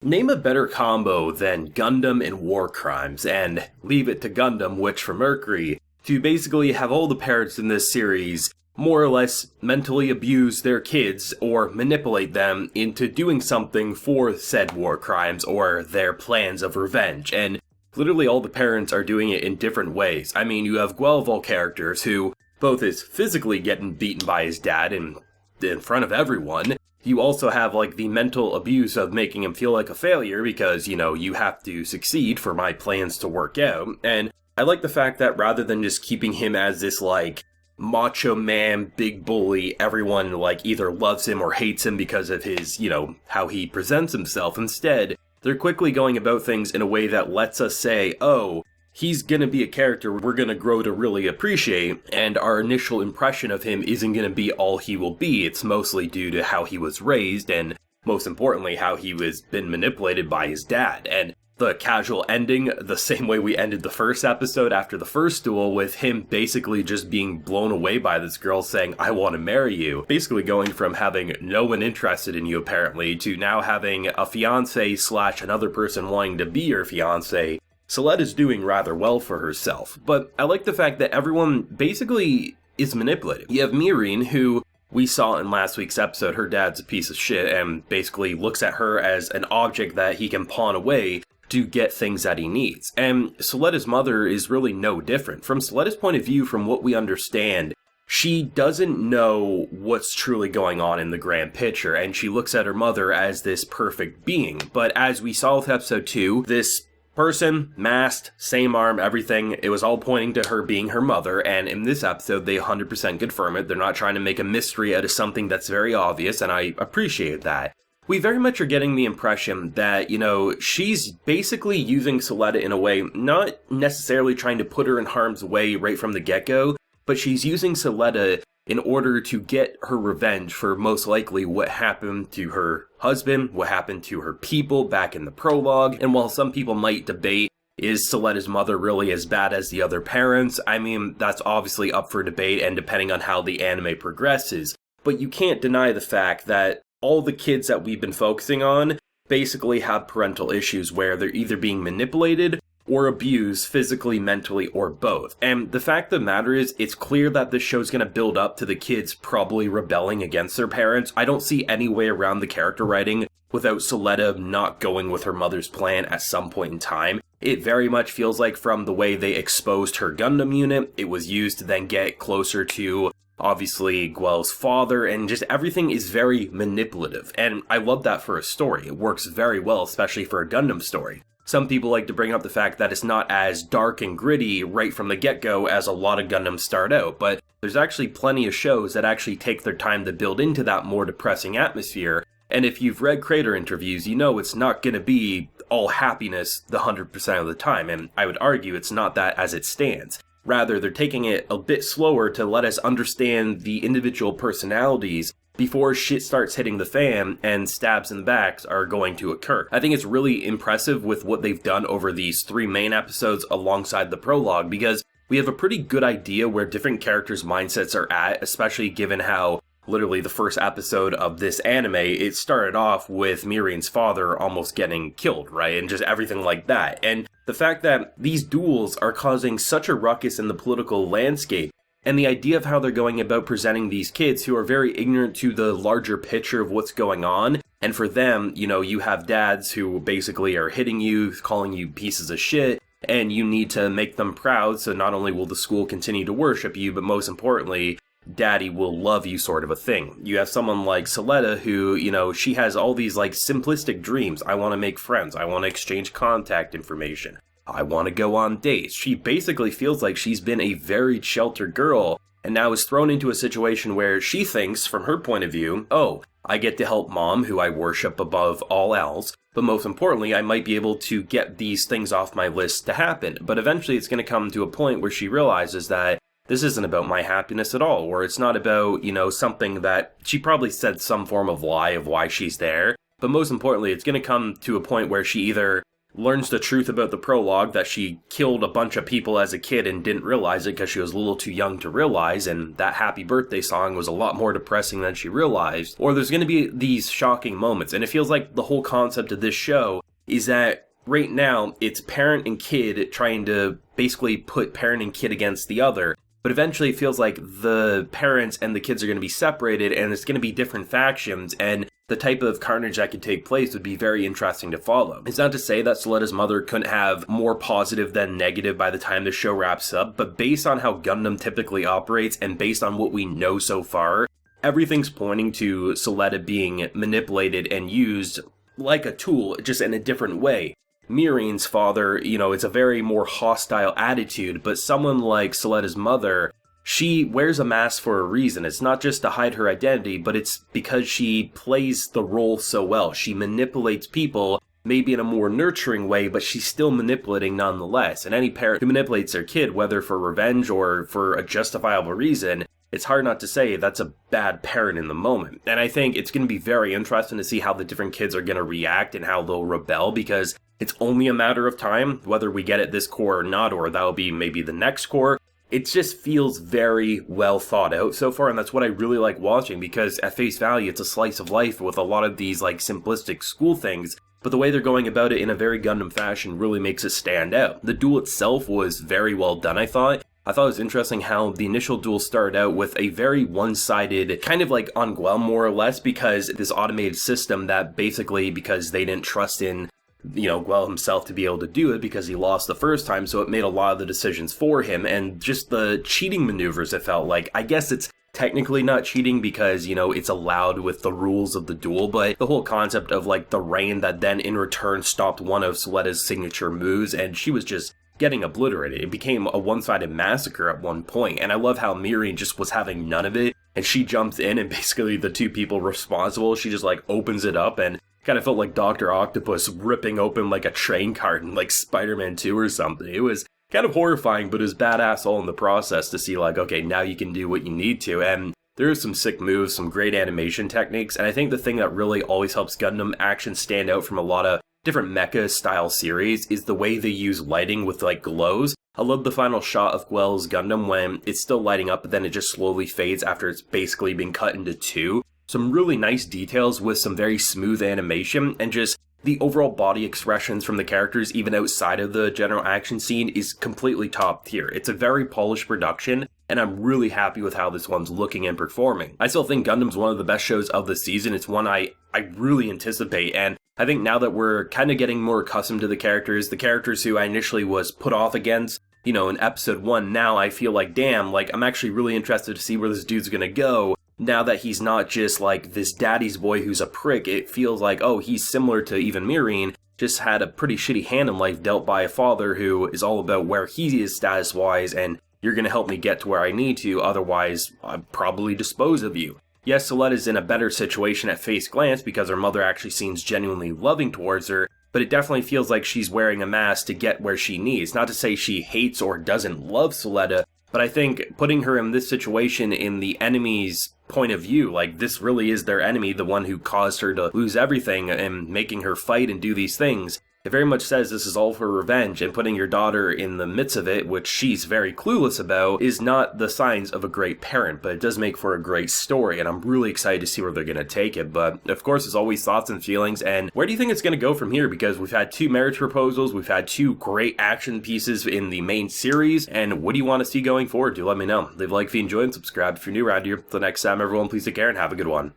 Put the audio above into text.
Name a better combo than Gundam and war crimes, and leave it to Gundam, which for Mercury, to basically have all the parents in this series more or less mentally abuse their kids or manipulate them into doing something for said war crimes or their plans of revenge. And literally all the parents are doing it in different ways. I mean, you have Guelph characters who both is physically getting beaten by his dad in front of everyone. You also have, like, the mental abuse of making him feel like a failure because, you have to succeed for my plans to work out. And I like the fact that rather than just keeping him as this, like, macho man, big bully, everyone, like, either loves him or hates him because of his, how he presents himself. Instead, they're quickly going about things in a way that lets us say, oh, he's gonna be a character we're gonna grow to really appreciate, and our initial impression of him isn't gonna be all he will be. It's mostly due to how he was raised, and most importantly, how he was been manipulated by his dad. And the casual ending, the same way we ended the first episode after the first duel, with him basically just being blown away by this girl saying, I want to marry you. Basically going from having no one interested in you apparently, to now having a fiancé / another person wanting to be your fiancé. Celette is doing rather well for herself, but I like the fact that everyone basically is manipulated. You have Mireen, who we saw in last week's episode, her dad's a piece of shit, and basically looks at her as an object that he can pawn away to get things that he needs. And Celette's mother is really no different. From Celette's point of view, from what we understand, she doesn't know what's truly going on in the grand picture, and she looks at her mother as this perfect being. But as we saw with episode 2, this person, masked, same arm, everything, it was all pointing to her being her mother, and in this episode they 100% confirm it. They're not trying to make a mystery out of something that's very obvious, and I appreciate that. We very much are getting the impression that, she's basically using Celette in a way, not necessarily trying to put her in harm's way right from the get-go, but she's using Celette in order to get her revenge for most likely what happened to her husband, what happened to her people back in the prologue. And while some people might debate, is Celette's mother really as bad as the other parents? I mean, that's obviously up for debate and depending on how the anime progresses. But you can't deny the fact that all the kids that we've been focusing on basically have parental issues where they're either being manipulated or abused physically, mentally, or both. And the fact of the matter is, it's clear that this show's gonna build up to the kids probably rebelling against their parents. I don't see any way around the character writing without Celette not going with her mother's plan at some point in time. It very much feels like from the way they exposed her Gundam unit, it was used to then get closer to obviously Guel's father, and just everything is very manipulative. And I love that for a story. It works very well, especially for a Gundam story. Some people like to bring up the fact that it's not as dark and gritty right from the get-go as a lot of Gundams start out, but there's actually plenty of shows that actually take their time to build into that more depressing atmosphere, and if you've read creator interviews, you know it's not going to be all happiness the 100% of the time, and I would argue it's not that as it stands. Rather, they're taking it a bit slower to let us understand the individual personalities before shit starts hitting the fan and stabs in the backs are going to occur. I think it's really impressive with what they've done over these 3 main episodes alongside the prologue, because we have a pretty good idea where different characters' mindsets are at, especially given how literally the first episode of this anime, it started off with Mireen's father almost getting killed, right? And just everything like that. And the fact that these duels are causing such a ruckus in the political landscape, and the idea of how they're going about presenting these kids who are very ignorant to the larger picture of what's going on. And for them, you have dads who basically are hitting you, calling you pieces of shit, and you need to make them proud. So not only will the school continue to worship you, but most importantly, daddy will love you sort of a thing. You have someone like Celette who, she has all these like simplistic dreams. I want to make friends. I want to exchange contact information. I want to go on dates. She basically feels like she's been a very sheltered girl and now is thrown into a situation where she thinks, from her point of view, oh, I get to help mom, who I worship above all else, but most importantly, I might be able to get these things off my list to happen. But eventually it's going to come to a point where she realizes that this isn't about my happiness at all, or it's not about, something that she probably said some form of lie of why she's there. But most importantly, it's going to come to a point where she either learns the truth about the prologue that she killed a bunch of people as a kid and didn't realize it because she was a little too young to realize, and that happy birthday song was a lot more depressing than she realized. Or there's going to be these shocking moments, and it feels like the whole concept of this show is that right now it's parent and kid trying to basically put parent and kid against the other. But eventually it feels like the parents and the kids are going to be separated, and it's going to be different factions, and the type of carnage that could take place would be very interesting to follow. It's not to say that Soleda's mother couldn't have more positive than negative by the time the show wraps up, but based on how Gundam typically operates, and based on what we know so far, everything's pointing to Soleda being manipulated and used like a tool, just in a different way. Mirin's father, it's a very more hostile attitude, but someone like Soleda's mother, she wears a mask for a reason. It's not just to hide her identity, but it's because she plays the role so well. She manipulates people, maybe in a more nurturing way, but she's still manipulating nonetheless. And any parent who manipulates their kid, whether for revenge or for a justifiable reason, it's hard not to say that's a bad parent in the moment. And I think it's going to be very interesting to see how the different kids are going to react and how they'll rebel, because it's only a matter of time, whether we get it this core or not, or that'll be maybe the next core. It just feels very well thought out so far, and that's what I really like watching, because at face value, it's a slice of life with a lot of these simplistic school things, but the way they're going about it in a very Gundam fashion really makes it stand out. The duel itself was very well done, I thought. I thought it was interesting how the initial duel started out with a very one-sided, kind of like on Guel more or less, because this automated system that basically, because they didn't trust in Guel himself to be able to do it because he lost the first time, so it made a lot of the decisions for him, and just the cheating maneuvers, it felt like. I guess it's technically not cheating because, it's allowed with the rules of the duel, but the whole concept of the rain that then in return stopped one of Soleda's signature moves, and she was just getting obliterated. It became a one-sided massacre at one point, and I love how Mirin just was having none of it, and she jumps in, and basically the two people responsible, she just opens it up, and kind of felt like Dr. Octopus ripping open a train carton like Spider-Man 2 or something. It was kind of horrifying, but it was badass all in the process to see okay, now you can do what you need to. And there are some sick moves, some great animation techniques, and I think the thing that really always helps Gundam action stand out from a lot of different mecha style series is the way they use lighting with glows. I love the final shot of Guel's Gundam when it's still lighting up, but then it just slowly fades after it's basically been cut into two. Some really nice details with some very smooth animation, and just the overall body expressions from the characters, even outside of the general action scene, is completely top tier. It's a very polished production, and I'm really happy with how this one's looking and performing. I still think Gundam's one of the best shows of the season. It's one I really anticipate, and I think now that we're kind of getting more accustomed to the characters who I initially was put off against, in episode 1, now I feel damn, I'm actually really interested to see where this dude's gonna go. Now that he's not just this daddy's boy who's a prick, it feels oh, he's similar to even Mirin, just had a pretty shitty hand in life dealt by a father who is all about where he is status-wise, and you're gonna help me get to where I need to, otherwise I'd probably dispose of you. Yes, Soleda's in a better situation at face glance because her mother actually seems genuinely loving towards her, but it definitely feels like she's wearing a mask to get where she needs. Not to say she hates or doesn't love Soleda, but I think putting her in this situation in the enemy's point of view, this really is their enemy, the one who caused her to lose everything and making her fight and do these things. It very much says this is all for revenge, and putting your daughter in the midst of it, which she's very clueless about, is not the signs of a great parent, but it does make for a great story, and I'm really excited to see where they're going to take it. But, of course, as always, thoughts and feelings, and where do you think it's going to go from here? Because we've had 2 marriage proposals, we've had 2 great action pieces in the main series, and what do you want to see going forward? Do let me know. Leave a like if you enjoyed, and subscribe if you're new around here. Till next time, everyone, please take care and have a good one.